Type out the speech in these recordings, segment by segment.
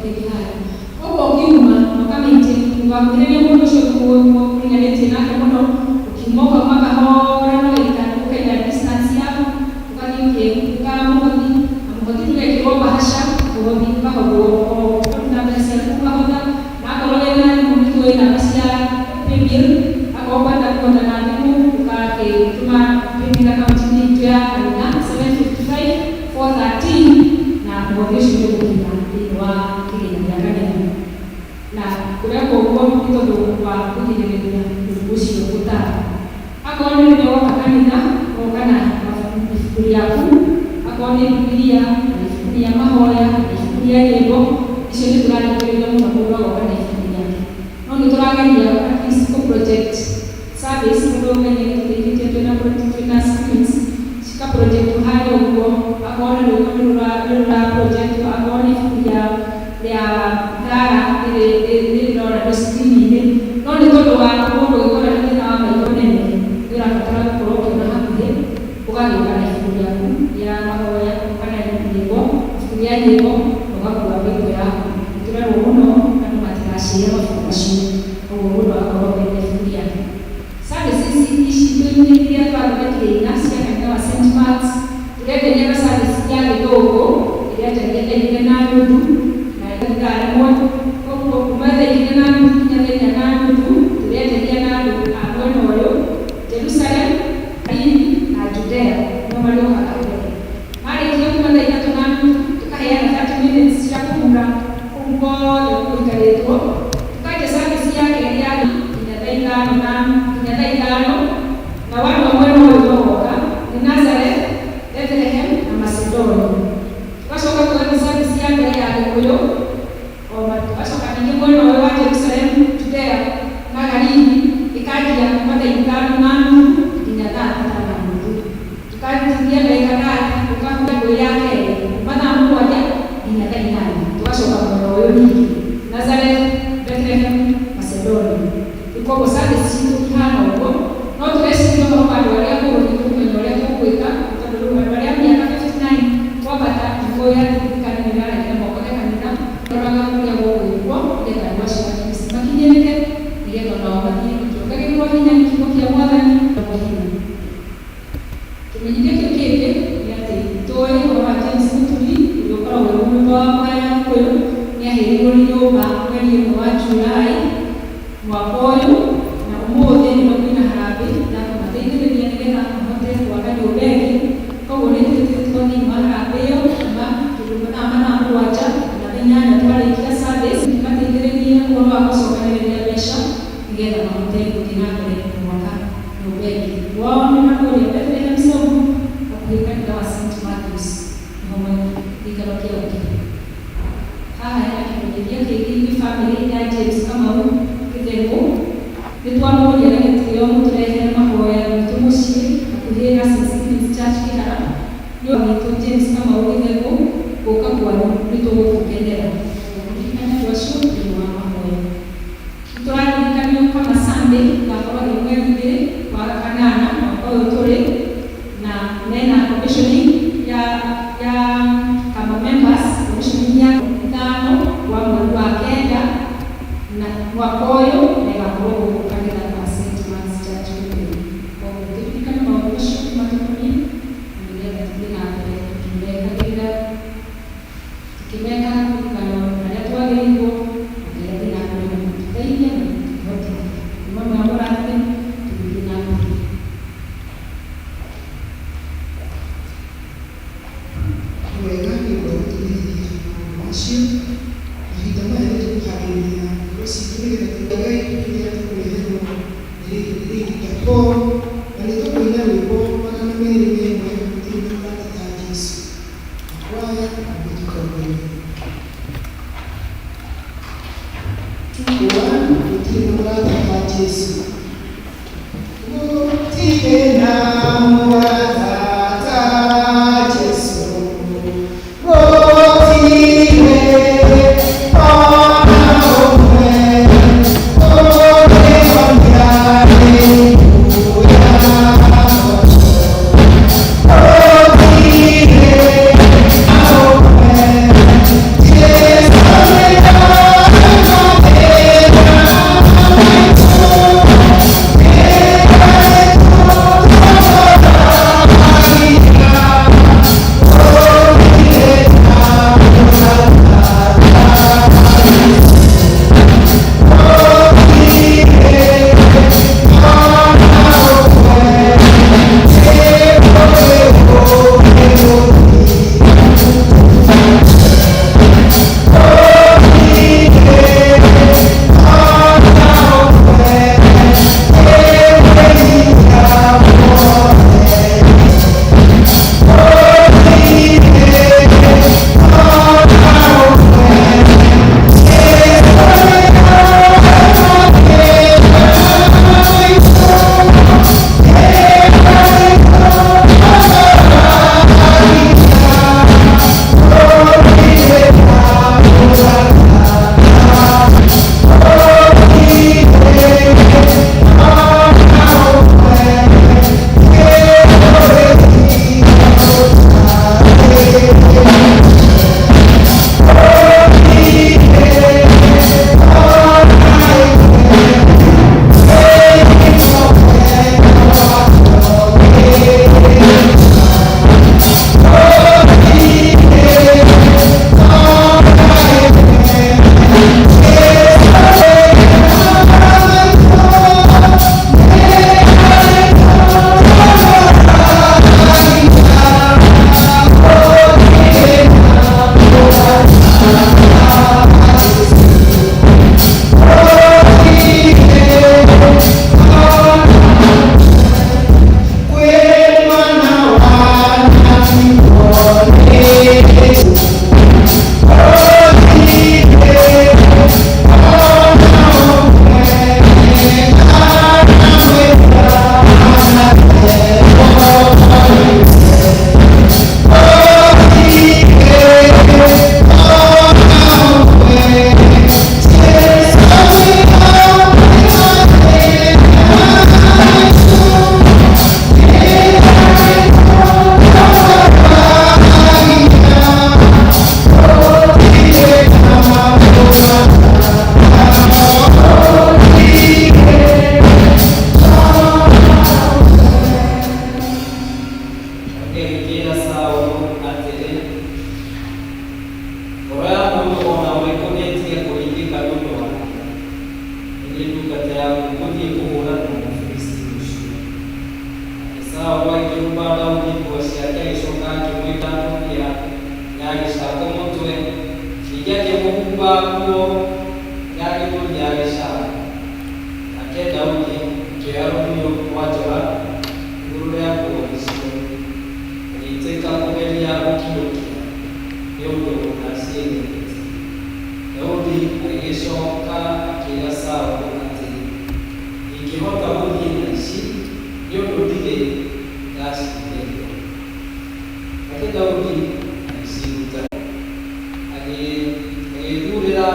mateke haya obo kiuma makamite ngakirene muno shokuo kulinganete nake muno ukimoka makahora no ikanuka ina distance yako ukanyuke ukamudi amugoti tuleke bahasha ubobi bahobo na basi kubahoda nakolena mundu ina basia pemir ako banda kona nanimu ukake tuma pemira kaunti ya alina 755 413 na mwogesho yokuina inwa kilinyanaganya na kureko kwa mtoto wa kujirejelea ubushi ukuta akone ni wakakanida wakana mafikiri yako akone Biblia ya mahoya ya lebo ishoni tulani kwa mtakubwa wakana ifanya noni tulani ya Kristo project service ndio mwenye tulikitia tena skills shika project hayo huko akone ndio project akone ya dara ile ndio destiny noni todo wa kodo ikora tena wa ikone ndio akataka kuroka na hapo ukani kana ya mahoya kana lebo ya lebo wakati wa wewe yako tunao uno kama matarashia mafungasho au uno akorobe kufikia sasa sisi ishi kwenye pia kwa wakati nasi akawa St. Marks tulete nyama sasa ya kidogo ile atajenda ile nayo tu na ile moto kwa kumada ile nayo ile nayo tu tulete ile nayo akono wao Jerusalem na Judea na maloko akaenda mara hiyo kumada ile tunayo tukaya na 30 minutes ya kumra kumbo kuitaletwa tukaje sana siya ya inadaikano na watu ambao waliotoka ni Nazareth, Bethlehem na Macedonia. Tukashoka kwa sana siya ya kuyo kwa tukashoka ni mwana wa Jerusalem Judea na Galili ikaji ya kupata ikano nanu inadata na Mungu. Tukaji ya ikakati tukakuwa yake maana Mungu aje inadaikano. Tukashoka kwa wao Nazareth, Bethlehem, Macedonia. Iko sana sisi hana huko. Na tuwezi kama wale walioko kwenye wale kuweka tutadumu wale miaka 59 wapata ngoya kana nilala kama kwa kanisa. Tunataka kuja huko huko ile kwa shaka lakini ile ile tunaomba ni kutoka kwa hina kiko kia mwadhani kwa hina. Tumejideka kile yate toe kwa watu msituli ndio kwa wao haya kwa ya hilo ndio kwa ni wa Julai mwakoyo na umoja ni mabina harabe na matendo ni yaneleka mmoja wakati ubeki kwa wale tutoni maharabe kama tulipata maana kuacha na nyanya pale kila service matendo ni kwa wako soka ni biashara ngeza na matendo kinakole mwaka ubeki wao ni makole Bethlehem somo kwa kwa St. Marcus mmoja ikalokia ukini haya ni familia ya James kama huyu kidengo nitwamo yale ntiyo mutrehe mahoya tumushie akuhera sisi church kila yo ni James kama huyu kidengo ukakwa nitowo kukendera ndikana kwa shughuli wa mahoya tutwali kanyo kama Sunday na kwa wengine kwa kanana kwa utore na nena commissioning ya kama members commissioning ya tano wa mwezi wa kenda na wakoyo na wakoro kanisa la St. Mark's Church kwa kutika na maonyesho matokeo ndio na kimeka kana na watu wale hivyo ndio na zaidi na wote mambo ya bora tulina wengine kwa kutumia mashine hidama yetu kabilia usitumie katika gari kutumia kuelewa ili kwa alitoka ile wimbo kama mimi nimekuwa kutumia kata Yesu kwa kutoka wewe tuwa kutumia kata Yesu tena mwana Yeah. nguo yake kũnyarĩ Shama. Nake Daudi akĩoya rũhiũ rwa njora igũrũ rĩa nguo icio, agĩtĩka kũgeria gũkiũkia nĩ ũndũ ndaciĩrĩgĩte. Daudi agĩcoka akĩĩra Saũlũ atĩrĩ, ingĩhota gũthiĩ na ici nĩ ũndũ ndirĩ ndacithĩnio. Nake Daudi agĩciruta, agĩthuurĩra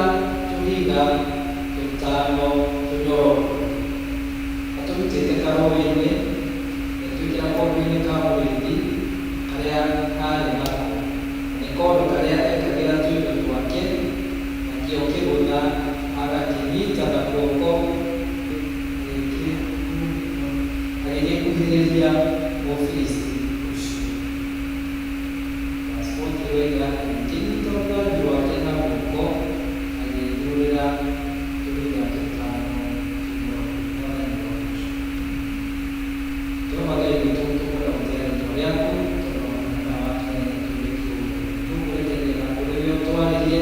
tũhiga tũtano tũnyoroku, atũrutĩte karũũĩ-inĩ, agĩtwĩkĩra kondo-inĩ ka mũrĩithi karĩa arĩ nako, nĩ kondo karĩa ekagĩra tũindo twake, nakĩo kĩgũtha agakĩnyita na guoko agĩgĩkuhĩrĩria Mũfilisti ũcio. Oiga agĩkĩnyita ũthanju wake na guoko, agĩthuurĩra tũhiga tũtano tũnyoroku. Jehova Ngai witũ tũkũramũkĩra rĩĩtwa rĩaku, tondũ wega waku nĩ tũrĩ kĩũmbe. Tũkũrekereria na ũrĩa ũtwarĩrie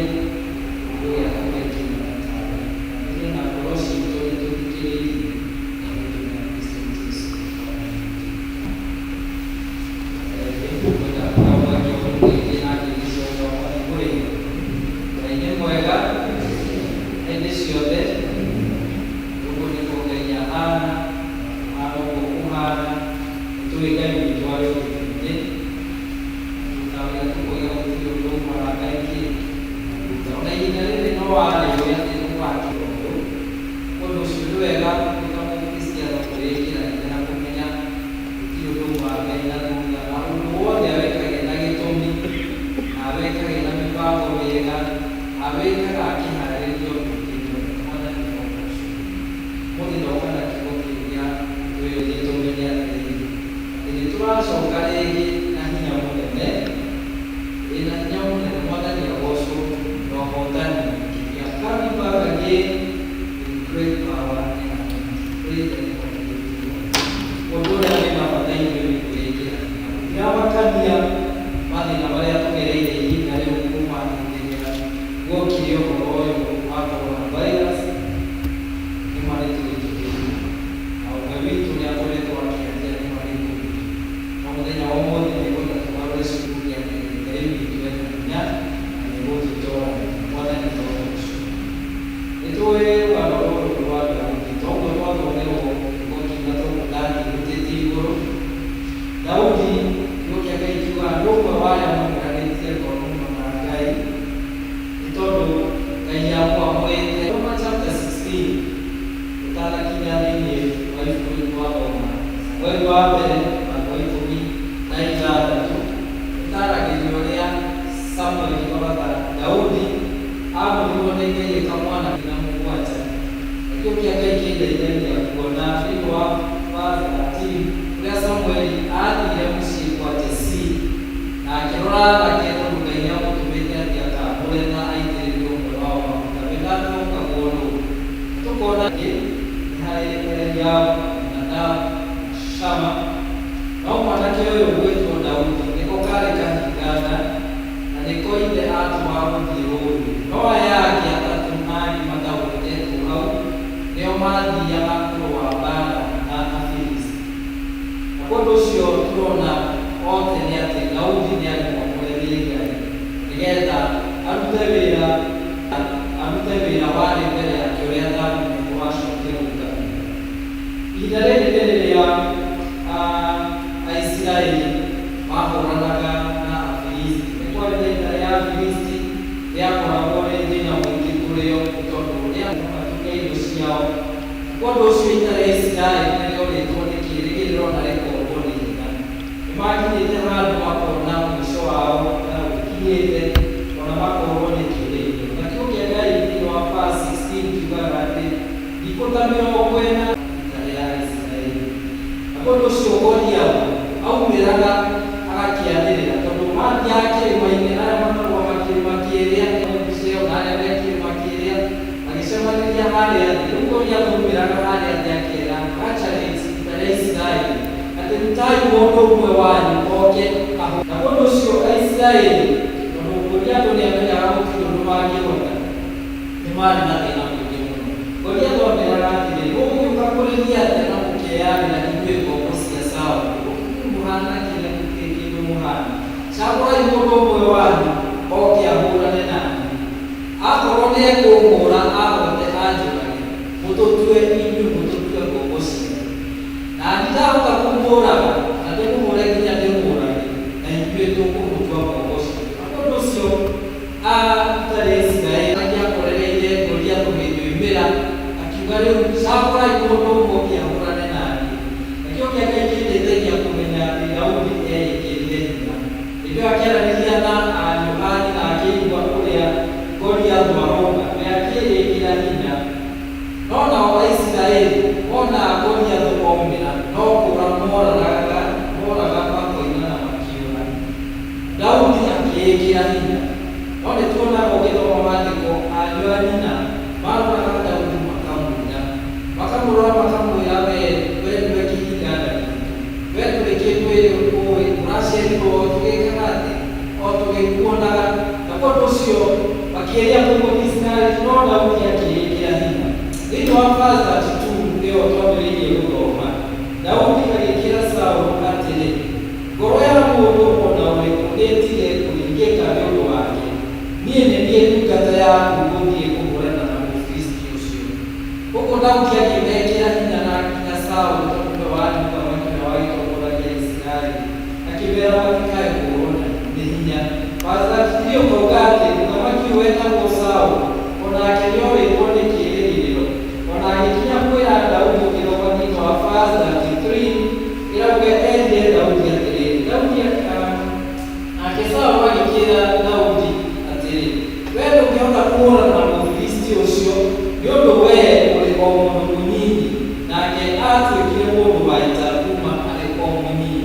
ũrĩa ũgekĩra tawe. Na na ngoro ciitũ nĩ tũthikĩrĩirie na gũtũma Kristo Jesũ. Ngai nĩ mwega hĩndĩ ciothe. Ũguo nĩguo Ngai ahana, ahana ũguo kũhana. Nĩtũĩ Ngai witũ arĩ ũtheri-inĩ, tũtawĩra tũkoiga gũtirĩ ũndũ ũmara Ngai kĩndũ. Ona ihinda rĩrĩ no warĩũĩ atĩ nĩgwakĩra ũndũ. Ũndũ ũcio nĩ wega twĩ ta Mũkristiano kwĩĩkĩra hinya na kũmenya gũtirĩ ũndũ ũmara Ngai na thutha, na ũndũ wothe awĩkage na gĩtũmi, na awĩkage na mĩbango mĩega, awĩkaga akĩharĩrĩria ũndũ kĩmwe. Mwathani no ũcio. Mũthĩ ndoka na kiugo kĩrĩa twĩrĩgĩrĩire tũmenye atĩrĩrĩ, atĩ nĩtũracoka rĩngĩ na hinya mũnene, wĩna hinya mũnene. Mwathani agocwo na ũhotani mũingĩ. We are coming back again with great power and anointing. Praise the name of the Lord. Ũndũ ũrĩa wĩna bata ithuĩ nĩ kwĩĩkĩra hinya. Ndĩramakania mathĩna marĩa tũgereire ihinda rĩu kuuma hĩndĩ ĩrĩa guokire ũhoro ũyũ wa coronavirus, nĩ marĩ tũgĩtũkĩria. Na ũmwe witũ nĩ akoretwo akĩaria nĩ marĩ tũgĩtũkĩria. Na mũthenya wa ũmũthĩ nĩgwenda tũgarũre ciuria atĩ Ngai witũ ena hinya na nĩgũtũtooria. Mwathani no ũcio. Nĩtũĩ rũgano rũrũ rwa Daudi, toguo twathomerwo kiugo kiuga tũgũthiĩ rũtĩtie igũrũ. Daudi nĩũkĩa Ngai kiuga nĩ ũmwe wa arĩa maumĩranĩtie ngoro mũno na Ngai, nĩ tondũ Ngai amwamũrĩte. Romans chapter 16 ũtanakinya thĩinĩ wa ibuku rĩu twathoma mweri wa mbere mwaka wa 16 ũtaragĩria ũrĩa Samueli onaga Daudi amũrirwo nĩ Ngai kamwana na mũgwanja. Nakĩo kĩa Ngai kĩndeithagia kuona thĩinĩ wa verse 13 ũrĩa Samueli athire mũciĩ kwa Jesii na akĩrora anake tondũ Ngai nĩamũtũmĩte atĩ akamũre na aitĩrĩrie ũmwe wao maguta. We ndatũkagwo nũ. Tũkona nĩ harĩ Eliabu na Nadabu na Shama. No mwanake ũyũ gwĩtwo Daudi nĩko karĩ kahingana, na nĩko ithe atũma gũthiĩ rũũĩ. No aya angĩ atatũ marĩ mathaũrĩtwo hau, nĩo mathiaga kũrũa mbaara na Afilisti. Na ũndũ ũcio tũrona othe nĩ atĩ Daudi nĩ arĩ mwamũrĩrie Ngai nĩgetha arute wĩra warĩ mbere yake ũrĩa Daudi wacokire gũthamia. Ihinda rĩrĩ nĩ rĩrĩa Aisiraeli mahũranaga na Afilisti. Nĩ kwarĩ na ihinda rĩa Afilisti rĩakoragwo rĩ thĩna mũingĩ kũrĩ o, tondũ rĩrĩa matuga indo ciao. Ũndũ ũcio ihinda rĩa Isiraeli nĩrĩoretwo nĩ kĩĩrĩgĩrĩro na rĩkorwo nĩ hinya. Nĩmakinyĩte handũ makona mũico wao na gũkinyĩte ona makorwo nĩ kĩĩrĩgĩrĩro. Nakĩo kĩa Ngai thĩinĩ wa verse 16 kiugaga atĩ thikũ ta 40 ihinda rĩa Isiraeli. Na ũndũ ũcio Goliathũ aumĩraga agakĩanĩrĩra, tondũ mathiaga kĩrĩma-inĩ arĩa makoragwo makĩrĩma kĩrĩa Mũseo na arĩa me kĩrĩma kĩrĩa magĩcemanĩria harĩa thĩ. Rĩu Goliathũ aumĩraga harĩa thĩ akĩĩra ga-challenge ihinda rĩa Isiraeli atĩ rutai mũndũ ũmwe wanyu oke ahũ. Na ũndũ ũcio Aisiraeli, tondũ Goliathũ nĩamenyaga gũtirĩ ũndũ mangĩhota, nĩ marĩ na thĩna mũingĩ mũno. Goliath athomeraga atĩrĩ, ũgũgĩũka kũrĩithia atĩa na mũkeanĩra inyuĩ ngombo cia Saũlũ? Mũhana kĩndũ mũhana. Cagũrai mũndũ ũmwe wanyu oke ahũrane naniĩ. Akorwo nĩ ekũhũra ahote anjũrage, mũtũtue inyuĩ mũtũtue ngombo cianyu. Na nditahota kũmũũraga na ndĩmũhũre nginya ndĩmũũrage, na inyuĩ tũkũmũtua ngombo cianyu. Ũndũ ũcio atarĩ Isiraeli akĩakorereire Goliath gĩtũimĩra, akiuga rĩu cagũrai mũndũ ũmwe oke ahũrane naniĩ. Nakĩo kĩanga kĩndeithagia kũmenya atĩ Daudi eyĩkĩrire hinya. Hĩndĩ ĩyo akĩaranĩria na ariũ a nyina akĩigua ũrĩa Goliath aroka, we akĩrĩkĩra hinya. No nao Aisiraeli mona Goliath oimĩra, no kũũra moraga makoina na makiũra. Daudi akĩĩkĩra hinya. No nĩtuonaga ũgĩthoma maandĩko ariũ a nyina maroraga Daudi makamũina, makamũrora makamwĩra, we nĩwe kĩhinga Daudi, we ndũrĩ kĩndũ ũĩ, ũraciarirwo o tũgĩkaga atĩ, o tũgĩkuonaga. Na ũndũ ũcio makĩria kũguo Isiraeli, no Daudi akĩĩkĩra hinya. Thĩinĩ wa verse 32 nĩyo twambĩrĩirie gũthoma, Daudi agĩkĩra Saũlũ atĩrĩ, ngoro ya mũndũ o na ũrĩkũ nĩĩtige kũringĩka nĩ ũndũ wake. Niĩ nĩ niĩ ndungata yaku gũthiĩ kũhũrana na Mũfilisti ũcio. Ũguo Daudi akĩmekĩra hinya na akinya Saũlũ mũtũmia wa mũthamaki na wa gĩtongoragia Isiraeli, akĩmera matikae kũhũrwo nĩ hinya. Verse 33 ũkauga atĩ mũthamaki ũyũ wetagwo Saũlũ, o nake nĩorĩtwo nĩ kĩĩrĩgĩrĩro. O na agĩkinya kwĩra Daudi ũkĩthoma-inĩ wa verse 33 ĩrauga erire Daudi atĩrĩ, nake Saũlũ agĩkĩra Daudi atĩrĩ, we ndũngĩhota kũhũrana na Mũfilisti ũcio, nĩ ũndũ we ũrĩ o mũndũ mũnini, nake atuĩkire mũndũ wa ita kuma arĩ o mũnini.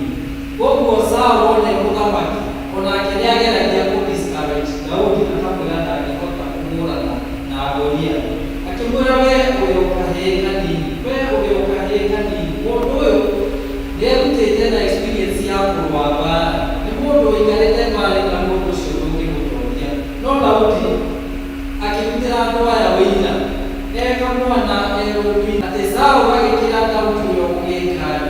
Koguo Saũlũ one mũthamaki, o nake nĩageragia kũ-discourage Daudi, akamwĩra ndangĩhota kũhũrana na Goliath. Akĩmwĩra, we ũrĩ o kahĩĩ kanini, we ũrĩ o kahĩĩ kanini. Mũndũ ũyũ nĩerutĩte na experience ya kũrũa mbaara, nĩ mũndũ ũikarĩte mbaara na mũndũ ũcio ndũngĩmũtoria. No Daudi akĩrutĩra andũ aya ũira, eka mwana erũmi atĩ Saũlũ agĩkĩra Daudi ũrĩa ũgĩĩkari,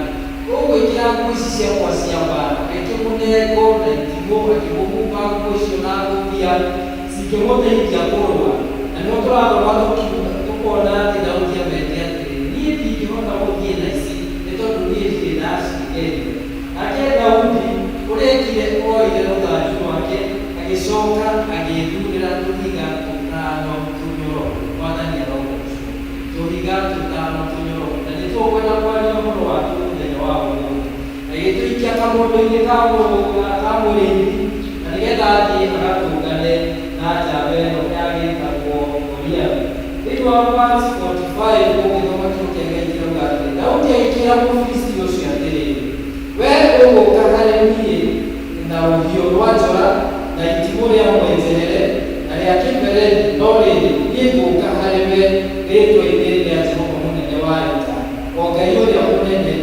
ũgwĩkĩra nguo ici ciakwa cia mbaara, akĩmũnengo na itimũ, akĩmũhumba nguo icio na ngũbia cingĩmũteithia kũrũa. Na nĩo tũrathoma tũkona atĩ Daudi amete atĩrĩ, niĩ ndingĩhota gũthiĩ na ici nĩ tondũ niĩ ndirĩ ndacikeria. Nake Daudi ũrĩkire oire rũthanju rwake, agĩcoka agĩthurĩra tũhiga tũtano tũnyoro. Mwathani arogoocwo. Tũhiga tũtano tũnyoro. Na nĩtũkwenda kwaria ũhoro wa mũthenya wa ũmũthĩ. Agĩtũikia kamũndũ-inĩ ka mũrĩithi, na nĩgetha athiĩ agatũngane na njamba ĩno yagĩtagwo Goliath. Thĩinĩ wa verse 45 ũgĩthoma kĩo kĩanga kirauga atĩrĩ, Daudi agĩkĩra Mũfilisti ũcio atĩrĩ, we ũgũũka harĩ niĩ na rũhiũ rwa njora na itimũ rĩa mwenjerere na rĩa kĩmbereri, no rĩrĩ niĩ ngũũka harĩ we rĩĩtwa-inĩ rĩa Jehova mũnene wa ita, o Ngai ũrĩa mũnene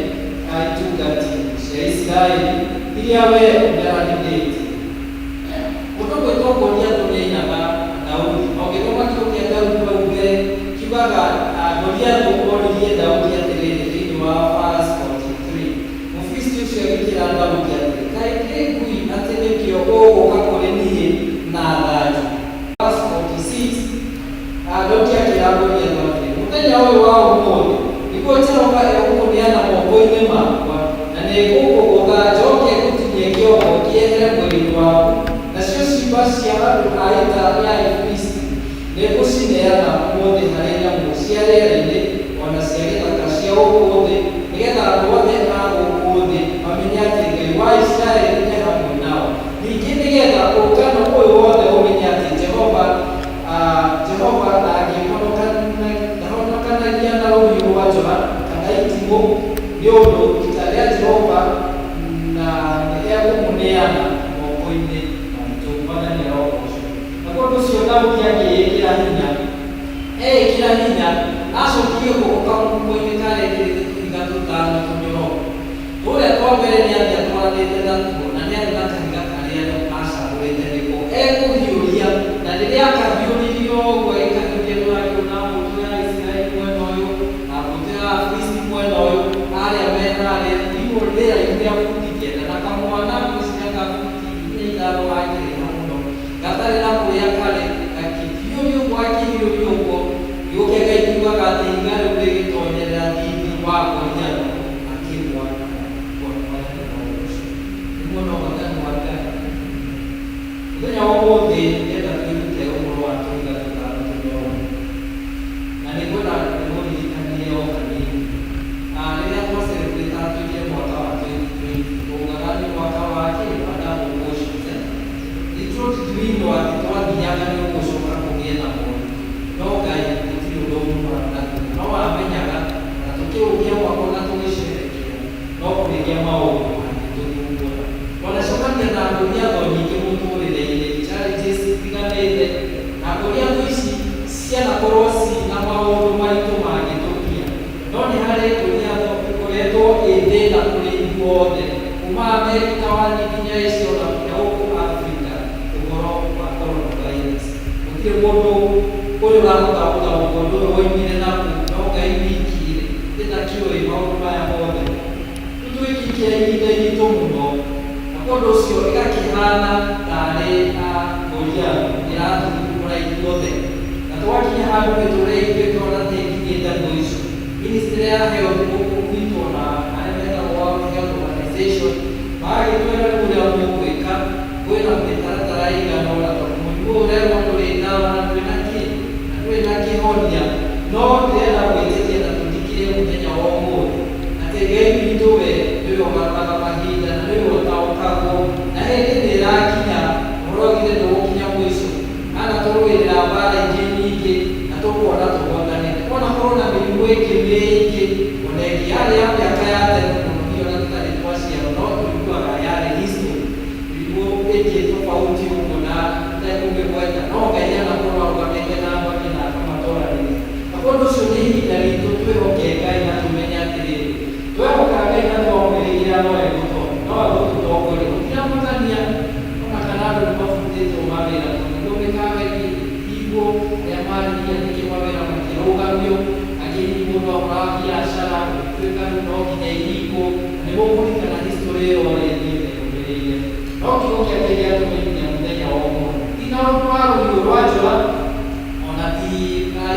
a itungati cia Isiraeli iria we ũmeranithĩtie. Mũndũ gwĩtwo Goliath nĩainaga Daudi. Ũgĩthoma kĩo kĩa Daudi hau mbere kiugaga Goliath oririe Daudi atĩrĩrĩ thĩinĩ wa verse 43. Mũfilisti ũcio agĩkĩra Daudi atĩrĩ, kaĩ kĩ ngui atĩ nĩkĩo ũgũũka kũrĩ niĩ na thanju? Verse 46 Daudi akĩra Goliath atĩrĩ, mũthenya ũyũ wa ũmũthĩ nĩguo Jehova egũkũneana moko-inĩ makwa, na nĩngũkũgũtha njoke ngũtinie kĩongo kĩehere mwĩrĩ-inĩ waku, nacio ciimba cia andũ a ita rĩa Ifilisti nĩngũcineana ũmũthĩ harĩ nyamũ cia rĩera-inĩ o na cia gĩthaka cia gũkũ thĩ, nĩgetha andũ othe a gũkũ thĩ mamenye atĩ Ngai wa Isiraeli nĩ hamwe nao. Ningĩ nĩgetha ũngano ũyũ wothe ũmenye atĩ Jehova ndahonokanagia na rũhiũ rwa njora kana itimũ, nĩ ũndũ ita rĩa Jehova na nĩegũmũneana moko-inĩ maitũ. Mwathani arogoocwo. Naguo ũndũ ũcio Daudi akĩĩkĩra hinya, eĩkĩra hinya, acokire guoko kamũhuko-inĩ karĩkĩrĩte tũhiga tũtano tũnyoro. Tũrĩa twa mbere nĩ atĩ atwaranĩte natuo, na nĩ arĩ na kahiga karĩa acagũrĩte nĩko ekũhiũria, na rĩrĩa akahiũririo ũguo ĩkahiũria kia maũndũ mangĩtũthumbũra. Wanacemania na ngũria nyingĩ mũtũrĩre-inĩ, challenges itiganĩte, na ngũria ici cianakorwo cina maũndũ maritũ mangĩtũkia. No nĩ harĩ ngũria ĩkoretwo ĩ thĩna kũrĩ ithuothe, kuma Amerika wanyi nginya Asia ona nginya gũkũ Afrika, ũhoro wa coronavirus. Gũtirĩ mũndũ ũrĩa ũrahota gũtaũkwo ũndũ ũyũ woimire naku, no Ngai wiki-rĩ ndĩtakĩũĩ maũndũ maya mothe. Nĩtwĩkikia ihinda iritũ mũno, na ũndũ ũcio ĩgakĩhana tarĩ ngũria ĩrathumbũra ithuothe. Na twakinya handũ mĩtũrĩre-inĩ tũkona ta ĩkinyĩte mũico. Ministry ya Health gũkũ gwitũ na arĩa metagwo World Health Organization magagĩtwĩra ũrĩa mũgwĩka, kwĩna mĩtaratara ĩigana ũna, tondũ mũrimũ ũrerwo ndũrĩ ndawa na ndũrĩ na kĩhonia, no ndĩrenda gwĩtĩkia na tũthikĩre mũthenya wa ũmũthĩ atĩ Ngai witũ we nĩwe ũgarũraga mahinda na nĩwe ũtaũkagwo, na hĩndĩ nĩ ĩrakinya, ũhoro ũgithe ndũgũkinya mũico, kana tũrũĩrĩra mbara ingĩ nyingĩ na tũkuona tũhotanĩte. Ona korwo na mĩrimũ ĩngĩ mĩingĩ ona ĩngĩ yarĩ ya mĩaka ya tene mũno, hiyo na tũtarĩ twaciarwo, no tũiguaga yarĩ history, mĩrimũ ĩngĩ tofauti ũguo na itekũmĩgweta, no Ngai anakorwo arũgamĩte na mbaki na akamatũranĩria. Na ũndũ ũcio nĩ ihinda ritũ twĩhoke Ngai na tũmenye atĩrĩrĩ, twehoka Ngai na twamwĩrĩgĩra no egũtũtongoria. Gũtiramũkania ona kana andũ nĩmabutĩtwo mawĩra, nĩguo mĩkawa ĩkĩhingwo, arĩa marĩkia nĩkĩ mawĩra makĩrũgamio, angĩ mũndũ akora biacara gũtuĩka rĩu no nginya ihingwo, nĩguo kũringana history ĩyo ũrĩa ĩthiĩte yũmĩrĩire. No kiugo kĩa Ngai gĩatũmenyithia mũthenya wa ũmũthĩ, ti na ũndũ wa rũhiũ rwa njora, ona ti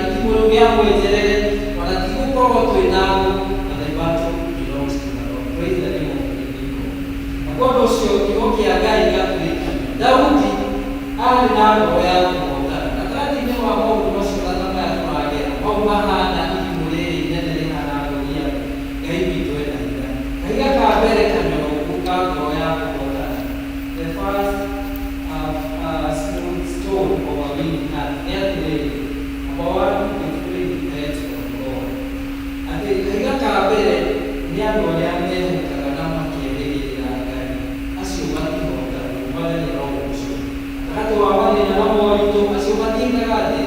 ikimũrũ gĩa mwĩterere, ona ti gũkorwo twĩna ngũ, na the battle belongs to the Lord. Praise the name of the living God. Na kwa ũndũ ũcio kiugo kĩa Ngai gĩatũrĩkania, Daudi arĩ na ngoro ya kũhotana. Gatagatĩ-inĩ wa maũndũ macio ta maya tũragera, mau mahana irimũ rĩrĩ inene rĩhana ngũria, Ngai witũ ena hinya. Kahiga ka mbere kanyoroku ka ngoro ya kũhotana. The first smooth stone of a winning heart. Nĩ atĩrĩrĩ, number one, it depends on God. Atĩ kahiga ka mbere nĩ andũ arĩa mehokaga na makĩĩrĩgĩrĩra Ngai, acio matihotana mũthenya o ũcio. Gatagatĩ wa mathĩna na moritũ, acio matindaga thĩ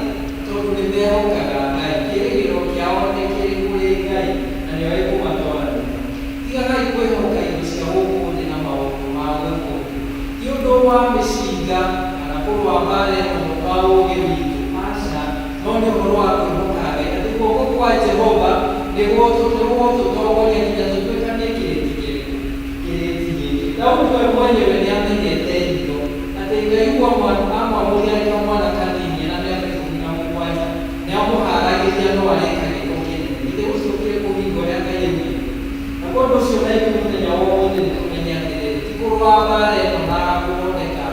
tondũ nĩ mehokaga Ngai. Kĩĩrĩgĩrĩro kĩao nĩ kĩrĩ kũrĩ Ngai na nĩo ekũmatwarania. Tigagai kwĩhoka indo cia gũkũ thĩ na maũndũ ma gũkũ thĩ. Ti ũndũ wa mĩcinga kana kũrũa mbara ĩno wa ũũgĩ witũ, aca, no nĩ ũhoro wa kwĩhoka Ngai. Atĩ guoko kwa Jehova nĩguo tũtongoria nginya tũtuĩkanie kĩrĩti gĩkĩ. Daudi we mwenyewe nĩ amenyete hito atĩ Ngai amwamũria arĩ kamwana kanini na mĩaka 17 nĩ amũharagĩria no areka gĩko kĩnene. Githĩ ũcio ũkĩrĩ kũhinga ũrĩa Ngai augĩte? Na kwa ũndũ ũcio na ithuĩ mũthenya wa ũmũthĩ nĩtũmenye atĩrĩrĩ, ti kũrũa mbara ĩno na gũthondeka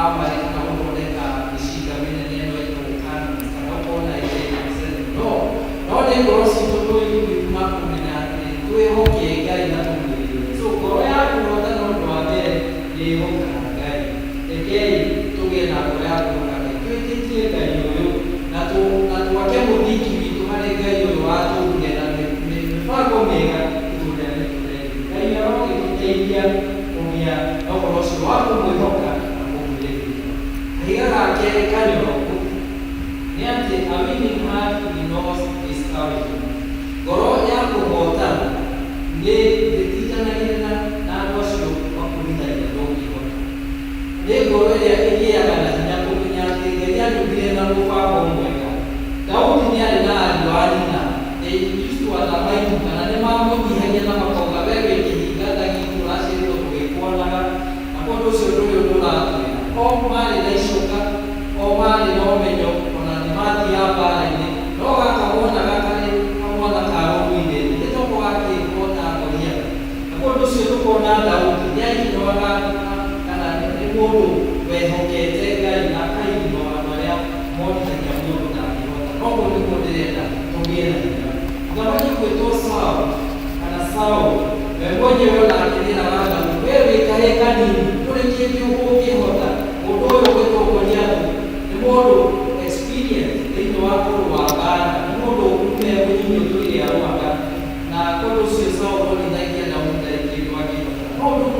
amari kana gũthondeka mĩcinga mĩnene ĩno ĩtũgũkana kana ũkona no nĩ ngoro citũ tũiguma kũmenya atĩrĩrĩ, twĩhoke Ngai na tũmwĩrĩgĩre. So ngoro ya kũhotana ũndũ wa mbere nĩ ĩhokaga Ngai. Rekei tũgĩe na ngoro ya kũhoka Ngai, twĩtĩkie Ngai ũyũ na twake mũthingi witũ harĩ Ngai ũyũ watũũria na mĩbango mĩega itũũra mĩtũrĩre. Ngai arogĩtũteithia kũgĩa na ũhoro ũcio wa kũmwĩhoka na kũmwĩrĩgĩra. Kahiga ga kerĩ kanyoroku nĩ atĩ a winning heart ignores discouragement. Ngoro ya kũhotana nĩ ndĩtiganagĩra na andũ acio makũrithagia ndũngĩhota. Nĩ ngoro ĩrĩa ĩgĩaga na hinya kũmenya atĩ Ngai anyumbire na mũbango mwega. Daudi nĩ arĩ na ariũ a nyina, they used to undermine kana nĩ mamũnyihagia na makauga we wĩ kĩhinga thagi tũraciarĩtwo tũgĩkuonaga, na kwa ũndũ ũcio ndũrĩ ũndũ ũratwĩra. O marĩ na icoka, o marĩ na ũmenyo, ona nĩ mathiaga mbara-inĩ, no gaka monaga karĩ kamwana ka rũrũ-inĩ nĩ tondũ gakĩĩkwo ta ngoria. Na kwa ũndũ ũcio tũkona Daudi nĩ aiginoaga kana nĩ mũndũ wehokete Ngai na akaigino andũ arĩa morithagia mũndũ ndangĩhota. Noguo nĩguo ndĩrenda tũgĩe na hinya. Mũthamaki gwĩtwo Saũlũ we mwenyewe ona akĩrĩraga Daudi, we wĩ kahĩĩ kanini ndũrĩ kĩndũ ũngĩhota. Mũndũ ũyũ gwĩtongoria andũ nĩ mũndũ experience thĩinĩ wa kũrũa mbara, nĩ mũndũ ũmemũnyinyi ũtũire arũaga. Na kwa ũndũ ũcio Saũlũ onithagia Daudi ndarĩ kĩndũ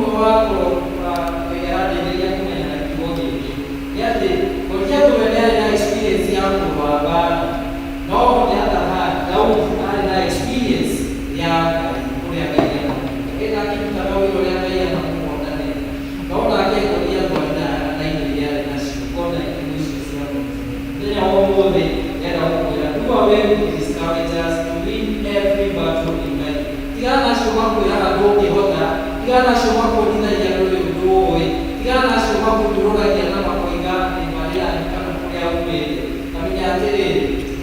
Mungu wako yaendelea kumenya na kibogi yate kwa tumelea na experience yangu kwa baba no ni hata Daudi ana experience ya kule akaenda ila kitu kama hiyo ile akaenda na kuona nini naona yake kwa kwa na ile na sikona kimusi sana ndio waombe era huko ya kwa wewe discourages to win every battle in life tigana shoma kwa ya doke hota tigana shoma kwa nina ya roho doe tigana shoma kwa ndora ya na makoiga ni maria kama kwa ya ubele kama ya tere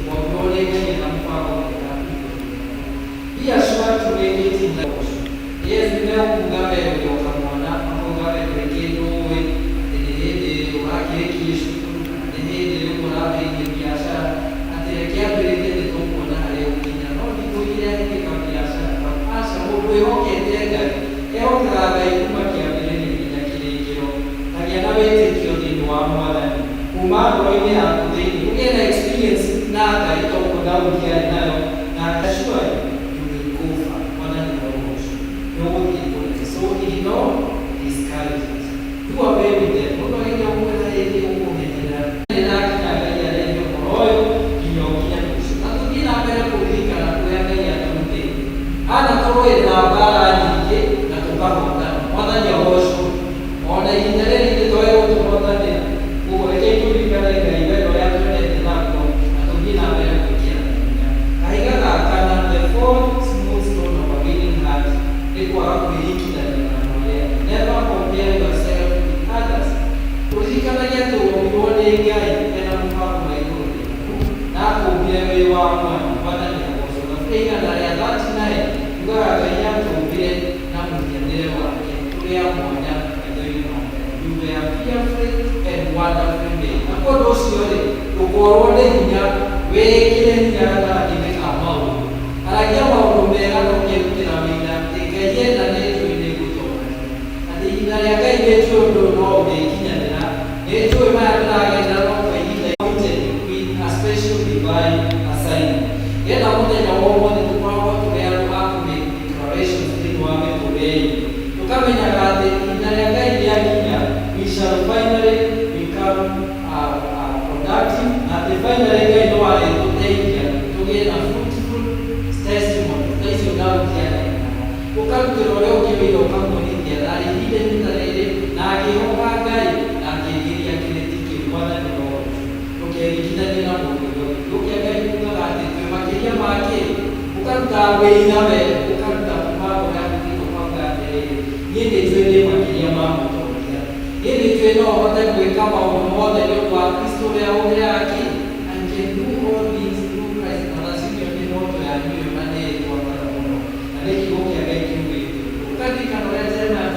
wa ndore ni na mfano pia shwa tuweke tinda yes leo kungabe yo kamona kungabe rekendo we ndio wake kishu ndio kuna wengi biashara aterekea rekendo tokona leo kinya no ndio ile yake kama biashara asa mambo yote tega eo traga ikuma kiabele ni kinya kilekero kanya na wete kio ndio wa mwana kumado ile akudeni ungena experience na kaito kwa ukia nayo na kashua so he know discourages. You are very with them. Uno ile ukwenda ile ukwenda. Ndio kinaangalia leo moyo kinyokia nusu. Na tukina mbele kulika na kuangalia tamte. Ana towe na bara nyingi na tukao ndani. Mwana ya osho. Ona ile ile towe utomoda tena. Uweke kulika na ile ile ya twende nako. Na tukina mbele kukia. Kaiga kana the four smooth stone of a winning heart. Iko hapo hiki never compare yourself with others. Kuzikana yetu uone gai tena mfano wa hiyo. Na kumbie wako mpaka ni kosa. Na pia ndani ya dhati naye ngara kaya tumbie na mjendele wake. Kulia moja ndio mambo. You are fearful and wonderful made. Na kwa dosi yole ukorone nya wekile nya na kimeka mau. Alagia maombea na kukira mina tegeye na netu ya kai betu ndo no be kinyana netu ma na ga na no kwa ile with a special divine assignment yena moja ya wao ni kwa watu ya hapo ni declarations ndio wame today tukamenya kate ina ya kai ya kinya we shall finally become productive and the finally kai no ale today to get a fruitful testimony this is now kiana ukamtoro leo kibilo kama ni ya ile nitalele na akiomba gai na akigiria kile tiki mwana ni roho ukirikina nina mungu ukiagai kunga ate tumakiria make ukanta weina we ukanta mambo ya kiko panga yeye twende makiria mambo tokia yeye twende hata kuweka mambo moja leo kwa Kristo leo yake and can do all things through Christ na sisi ni moto ya hiyo maana kwa Mungu na leki ukiagai kingi ukadika na lazima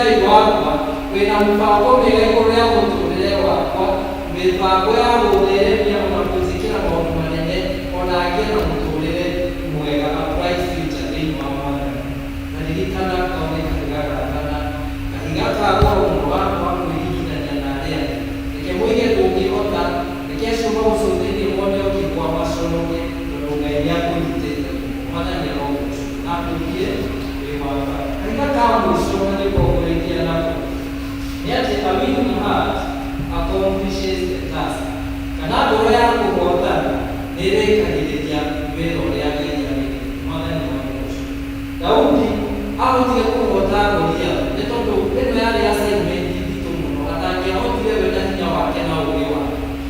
gai wako wena mpango mbele korea kutolewa kwa mipango ya rodere pia unapozikira maono manene onagira mutolere mwega a bright future in mama na nilikana kaone kagara kana kahigaka kwa mwana wako hiki na nyanarea nikemwige tukiota nikesoma usodeni mmoja ukikwa masonoke ndoga yako nitenda mwana ni roho na tukie wewa kahigaka musoma ni kwa yet a willing heart accomplishes the task. Kana dora yako kuota nere kahiletia mbele yake ya mwana ni mwanzo. Daudi auti kuota golia netondo pendo yale assignment dito mno atakia auti wewe ndani ya wake na uliwa.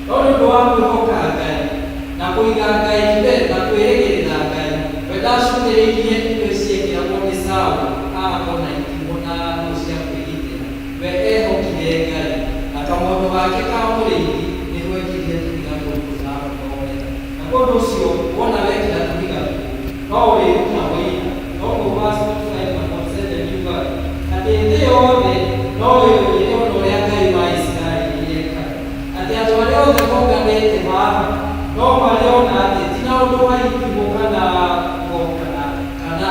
Ndio ndo wangu hoka gani na kuiga gani mbele na kuelekeza gani. Weda shule ile pesi ya kwa sawa hapo na ikimona nusia wewe ukiega akamoto wake kama mlinzi ni wewe kile tunataka kufanya na kwa hiyo sio ona wewe kila tumiga wao wewe na wewe ndio basi tunafanya kwa kusema nyumba na ndio wote ndio wewe ndio yake maisha ile ati atwaleo kwa ngate baba ndio waleo na ati tunaondoa hivi mokana mokana kana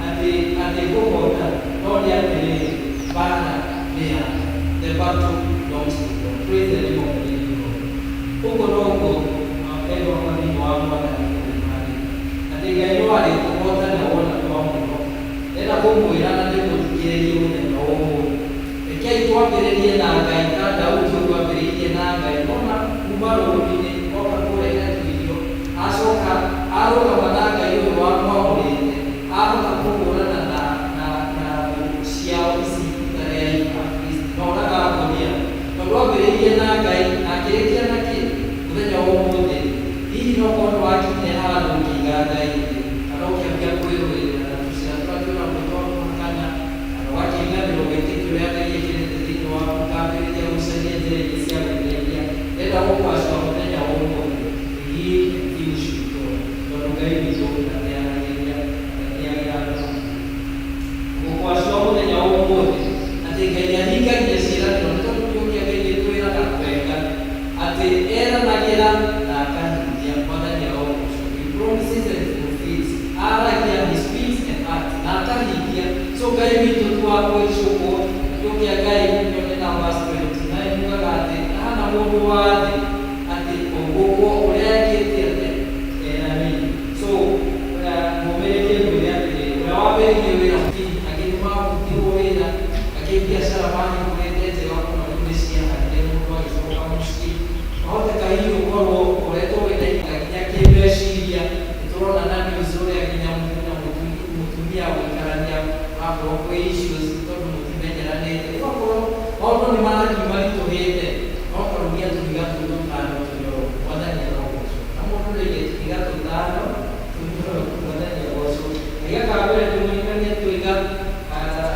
ati kwa ndio yake bana the battle belongs to God. Praise the name of the living God. Huko ndogo mapendo kwa ni wangu na imani. Katika hiyo alikuwa na wana kwa Mungu. Ndĩrenda kũmwĩra na ndĩmũthikĩrĩrie mũthenya wa ũmũthĩ. Rekei twambĩrĩrie na Ngai, ta Daudi twambĩrĩirie na Ngai. Ona kuma rũũru-inĩ oka kũrehe tuirio, acoka arũgama na Ngai ũyũ wamwamũrĩte, ahota kũhũrana na ciao ici itarĩ Akristo. Na ũraga ngũnia tondũ ambĩrĩirie na Ngai na akĩrĩkia na kĩ mũthenya wa ũmũthĩ. Hihi no korwo wakinyire handũ ũkĩiga Ngai thĩ, kana ũkĩambia kwĩrũĩrĩra na tũcĩra tũrĩa twĩna mũtwakana, kana ũgakĩinamĩrwo wĩtĩkio ũrĩa Ngai ekĩrĩte thĩinĩ waku, ũkambĩrĩria gũcaria njĩra ingĩ cia gwĩteithia. Ndĩrenda gũkwacũka mũthenya wa ũmũthĩ, begin and finish with God. Tondũ Ngai witũ nĩaragĩria gũkwacũka mũthenya wa ũmũthĩ atĩ Ngai nĩahingagia ciĩranĩro. Nĩ tondũ kĩũria Ngai gĩtwĩraga wega atĩ eranagĩra na akahingia. Mwathani arogocwo. He promises and fulfills. Aragia, he speaks and acts, na akahingia. So Ngai witũ twagwĩcũkwo kĩũria Ngai nyone na verse 29 mugaga atĩ hana mũndũ wa thĩ atĩ ũgũkwo ũrĩa ekĩte atĩ eranĩire. So mũmĩrĩrie mwĩre atĩrĩrĩ, ũrĩa wambĩrĩirie wĩra agĩtũma arutirwo wĩra, akĩbiacara mahingũrĩte njĩra kuuma rĩu nĩciaharire mũndũ agĩcoka mũciĩ. Wahoteka hihi ũkorwo ũkoretwo wĩna nginya kĩmeciria. Nĩtũrona na news ũrĩa nginya mũtumia gũikarania akorwo kwĩ issues tondũ mũtimenyeranĩte. Ũgakorwo maũndũ nĩ marathiĩ maritũhĩte, no karugia tũhiga tũtũ tano tũnyoroku. Mwathani arogocwo. Na mũndũ nĩaigĩte tũhiga tũtano tũnyoroku. Mwathani arogocwo. Kahiga ka mbere ndĩmũririkanie tũiga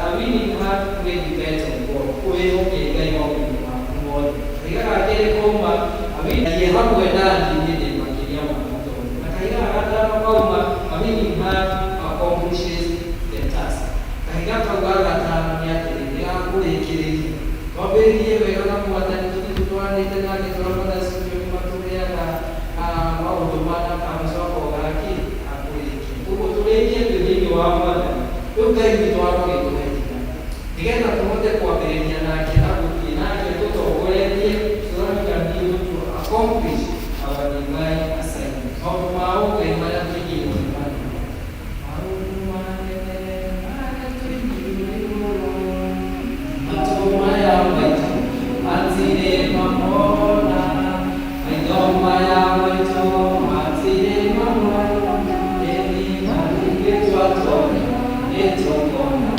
a winning heart will depend on God. Kwĩhoke Ngai maũndũ-inĩ maku mothe. Kahiga ga kerĩ kauma a winning hamwe na ndini nĩ makĩria ma matonyo. Na kahiga ga gatano kauma a winning heart accomplishes the task. Kahiga kau ga gatano nĩ atĩrĩrĩ, nĩgakũrĩkĩrĩria. Twambĩrĩrie wega na Mwathani, tũthiĩ tũtwaranĩte nake, tũramũtha ciũria matũheaga maũndũ mana kamũcoka gaki akũrĩkia. Ũguo tũrĩkie twĩ thĩinĩ wa Mwathani. Rĩu Ngai witũ arogĩtũhe hinya nĩgetha tũhote kwambĩrĩria nake na gũthiĩ nake tũtongoretie, so that we can be able to accomplish our divine assignment. Maũndũ ma ũngai marĩa tũigĩirwo nĩ Mwathani. Maũndũ manene marĩa tũigĩirwo matũ maya maitũ matirĩ mamona, maitho maya maitũ matirĩ mamona, ĩni maringĩ twatonya nĩtũkona.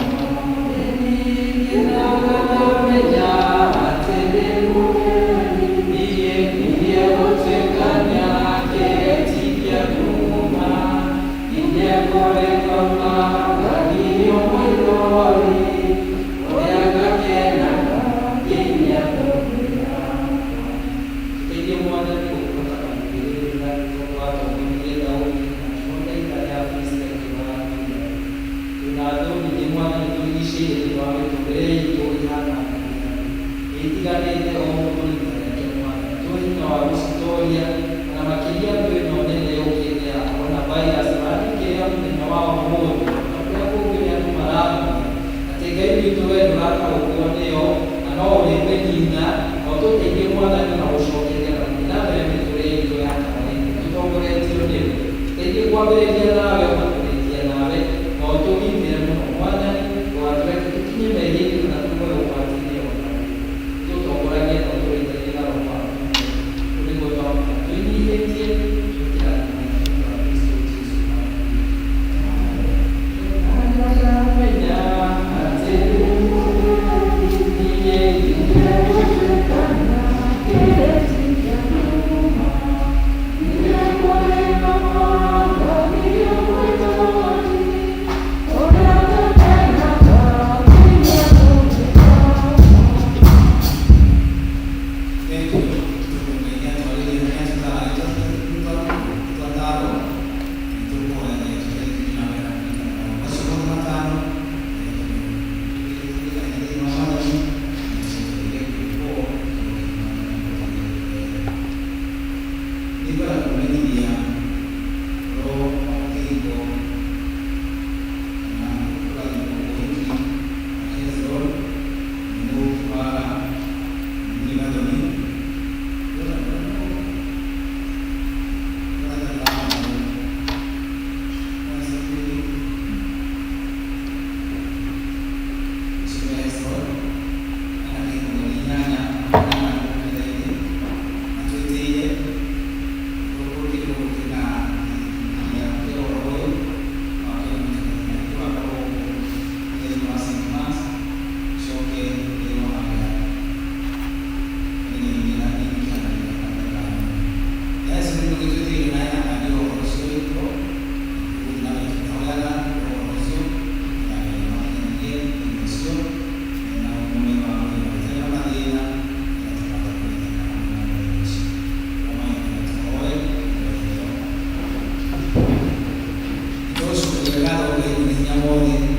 Terus berdekat oleh dunia